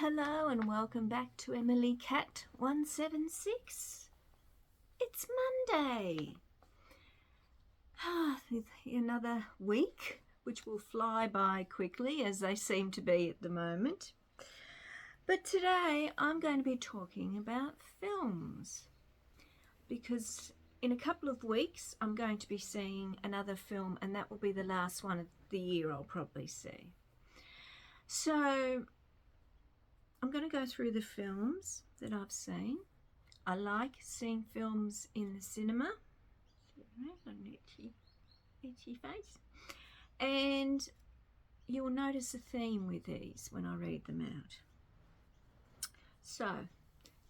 Hello and welcome back to Emily Cat 176. It's Monday. Another week, which will fly by quickly as they seem to be at the moment. But today I'm going to be talking about films because in a couple of weeks I'm going to be seeing another film, and that will be the last one of the year I'll probably see. So I'm going to go through the films that I've seen. I like seeing films in the cinema. Got an itchy face. And you'll notice a theme with these when I read them out. So,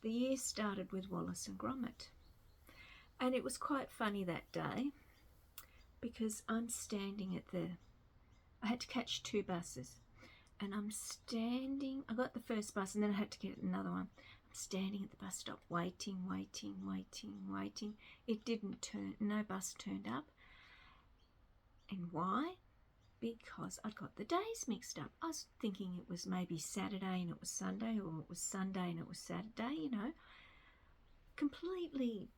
the year started with Wallace and Gromit. And it was quite funny that day because I'm standing at I had to catch two buses. And I'm standing, I got the first bus and then I had to get another one. I'm standing at the bus stop waiting. It didn't turn, no bus turned up. And why? Because I'd got the days mixed up. I was thinking it was maybe Saturday and it was Sunday, or it was Sunday and it was Saturday, you know. Completely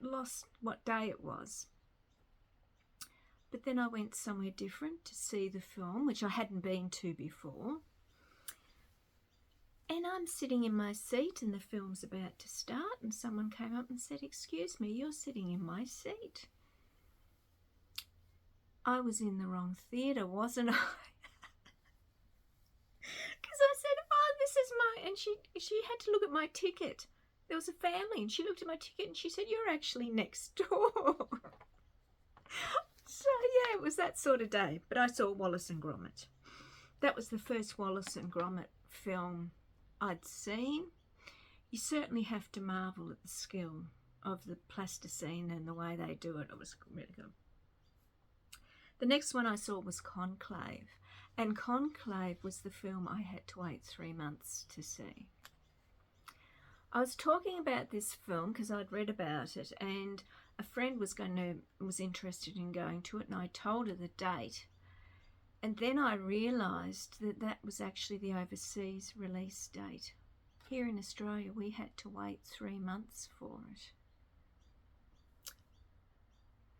lost what day it was. But then I went somewhere different to see the film, which I hadn't been to before. And I'm sitting in my seat and the film's about to start, and someone came up and said, "Excuse me, you're sitting in my seat." I was in the wrong theatre, wasn't I? Because I said, "Oh, this is my..." And she had to look at my ticket. There was a family and she looked at my ticket and she said, "You're actually next door." So yeah, it was that sort of day. But I saw Wallace and Gromit. That was the first Wallace and Gromit film I'd seen. You certainly have to marvel at the skill of the plasticine and the way they do it. It was really good. The next one I saw was Conclave. And Conclave was the film I had to wait 3 months to see. I was talking about this film because I'd read about it, and a friend was interested in going to it, and I told her the date. And then I realised that was actually the overseas release date. Here in Australia, we had to wait 3 months for it.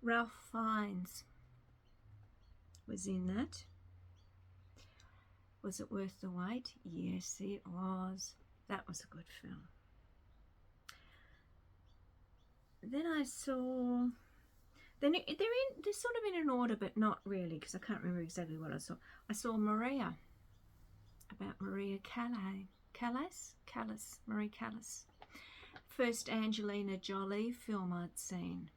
Ralph Fiennes was in that. Was it worth the wait? Yes, it was. That was a good film. Then I saw, they're sort of in an order, but not really, because I can't remember exactly what I saw. I saw Maria, about Maria Callas. Marie Callas. First Angelina Jolie film I'd seen.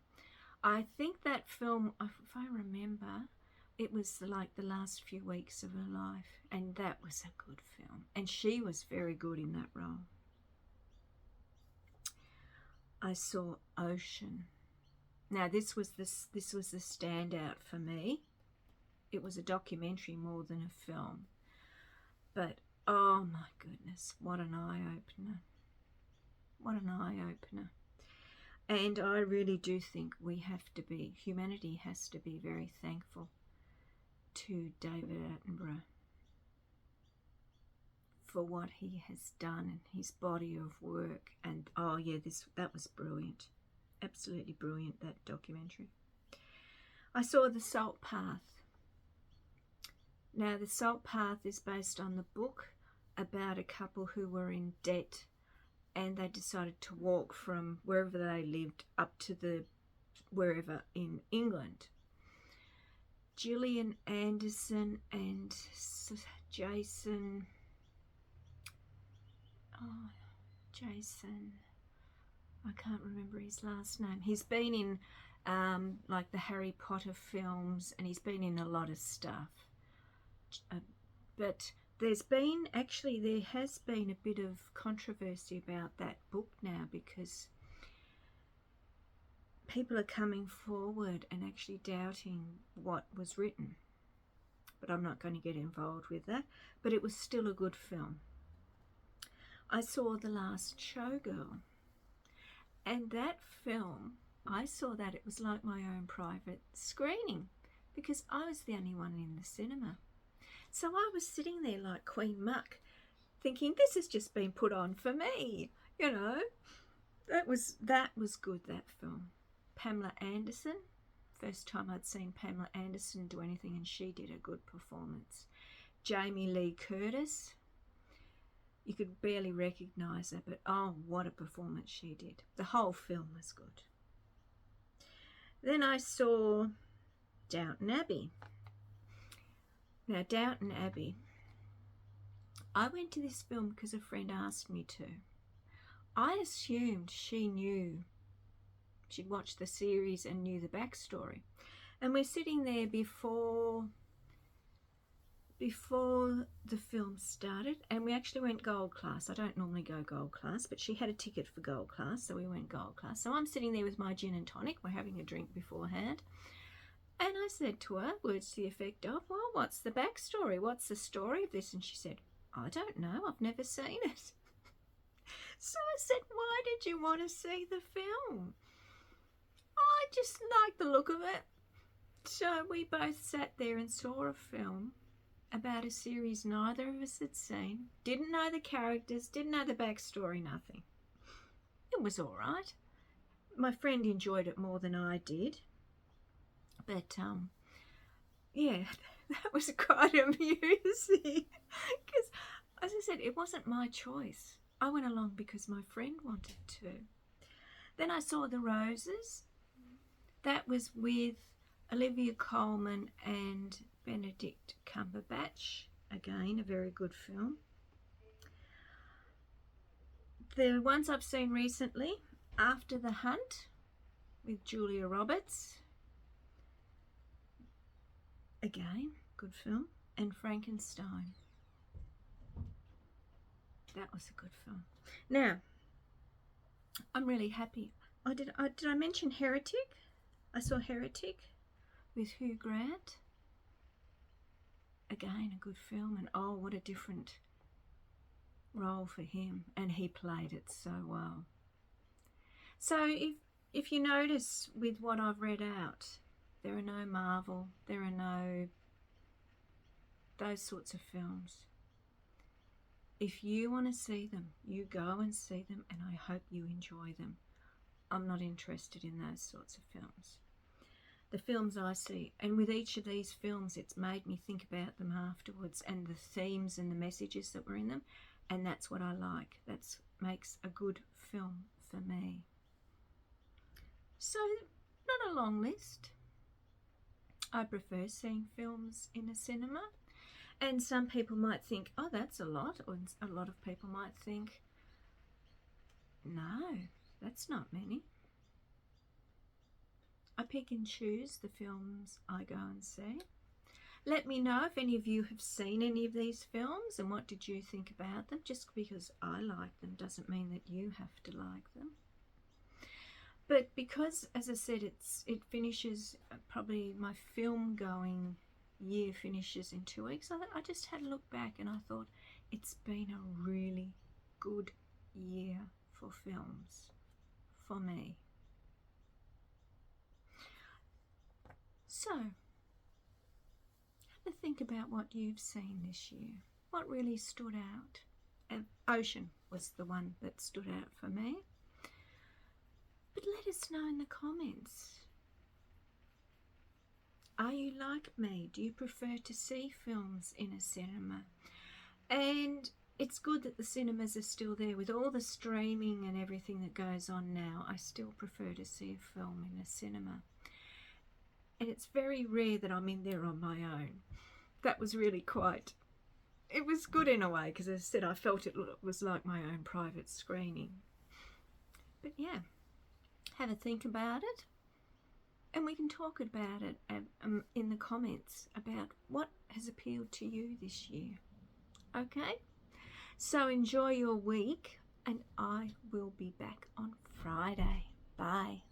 I think that film, if I remember, it was like the last few weeks of her life, and that was a good film. And she was very good in that role. I saw Ocean. Now this was the standout for me. It was a documentary more than a film. But oh my goodness, what an eye-opener. What an eye-opener. And I really do think humanity has to be very thankful to David Attenborough for what he has done and his body of work. And oh yeah, that was brilliant. Absolutely brilliant, that documentary. I saw The Salt Path. Now, The Salt Path is based on the book about a couple who were in debt, and they decided to walk from wherever they lived up to wherever in England. Gillian Anderson and Jason, I can't remember his last name. He's been in like the Harry Potter films, and he's been in a lot of stuff. But there has been a bit of controversy about that book now, because people are coming forward and actually doubting what was written. But I'm not going to get involved with that. But it was still a good film. I saw The Last Showgirl. And that film, I saw that it was like my own private screening, because I was the only one in the cinema. So I was sitting there like Queen Muck, thinking this has just been put on for me, you know. That was good, that film. Pamela Anderson, first time I'd seen Pamela Anderson do anything, and she did a good performance. Jamie Lee Curtis, you could barely recognise her, but oh, what a performance she did. The whole film was good. Then I saw Downton Abbey. Now, Downton Abbey, I went to this film because a friend asked me to. I assumed she knew, she'd watched the series and knew the backstory. And we're sitting there before the film started, and we actually went gold class. I don't normally go gold class, but she had a ticket for gold class, so we went gold class. So I'm sitting there with my gin and tonic. We're having a drink beforehand. And I said to her, words to the effect of, well, what's the backstory? What's the story of this? And she said, I don't know. I've never seen it. So I said, why did you want to see the film? I just liked the look of it. So we both sat there and saw a film about a series neither of us had seen, didn't know the characters, didn't know the backstory, nothing. It was all right. My friend enjoyed it more than I did. But, yeah, that was quite amusing. Because, as I said, it wasn't my choice. I went along because my friend wanted to. Then I saw The Roses. That was with Olivia Colman and Benedict Cumberbatch. Again, a very good film. The ones I've seen recently, After the Hunt with Julia Roberts. Again, good film. And Frankenstein. That was a good film. Now, I'm really happy. Did I mention Heretic? I saw Heretic with Hugh Grant. Again, a good film, and oh, what a different role for him, and he played it so well. So if you notice with what I've read out, there are no Marvel, there are no those sorts of films. If you want to see them, you go and see them, and I hope you enjoy them. I'm not interested in those sorts of films. The films I see, and with each of these films, it's made me think about them afterwards and the themes and the messages that were in them, and that's what I like. That makes a good film for me. So, not a long list. I prefer seeing films in a cinema. And some people might think, oh, that's a lot. Or a lot of people might think, no, that's not many. I pick and choose the films I go and see. Let me know if any of you have seen any of these films and what did you think about them. Just because I like them doesn't mean that you have to like them. But because, as I said, it finishes, probably my film going year finishes in 2 weeks. I just had a look back and I thought it's been a really good year for films for me. So, have a think about what you've seen this year. What really stood out? And Ocean was the one that stood out for me. But let us know in the comments. Are you like me? Do you prefer to see films in a cinema? And it's good that the cinemas are still there. With all the streaming and everything that goes on now, I still prefer to see a film in a cinema. And it's very rare that I'm in there on my own. That was really it was good in a way, because as I said, I felt it was like my own private screening. But yeah, have a think about it. And we can talk about it in the comments about what has appealed to you this year. Okay? So enjoy your week, and I will be back on Friday. Bye.